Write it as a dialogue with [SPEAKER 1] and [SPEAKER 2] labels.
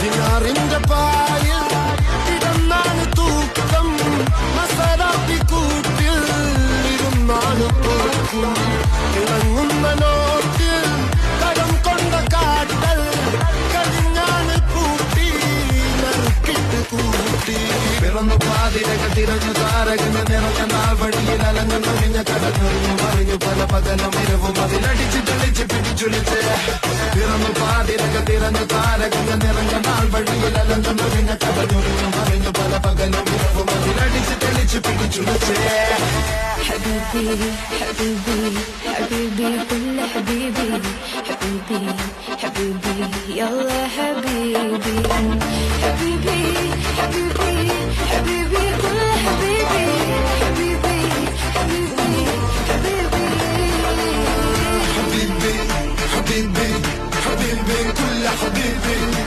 [SPEAKER 1] ചിനാറിന്റെ പായിൽ കിടന്നാണ് തൂക്കം മസറാപ്പി കൂട്ടിൽ ഇരുന്നാണ് പോക്കും തിളങ്ങുന്ന നോട്ടിൽ കടം കൊണ്ട കാട്ടൽ കഴിഞ്ഞാണ് കൂട്ടി നറുക്കിട്ട് കൂട്ടി പിറന്നു പാതിരകൾ തിരഞ്ഞു താരകങ്ങൾ നിറഞ്ഞ നാൾ വഴിയിൽ അലങ്ങൊഴിഞ്ഞ കടഞ്ഞൊഴിഞ്ഞു മറിഞ്ഞു പല പകലും ഇരവും അതിലടിച്ച് തെളിച്ച് പിടിച്ചുലിച്ച് പിറന്നു പാതിരകൾ തിരഞ്ഞു താരകങ്ങൾ നിറഞ്ഞ നാൾ വഴിയിൽ അലങ്ങൊഴിഞ്ഞ കടഞ്ഞൊഴിഞ്ഞു മറിഞ്ഞു പല പകലും ഇരവും അതിലടിച്ച് തെളിച്ച് പിടിച്ചുലിച്ച്
[SPEAKER 2] حبيبي حبيبي حبيبي كل حبيبي حبيبي حبيبي يلا حبيبي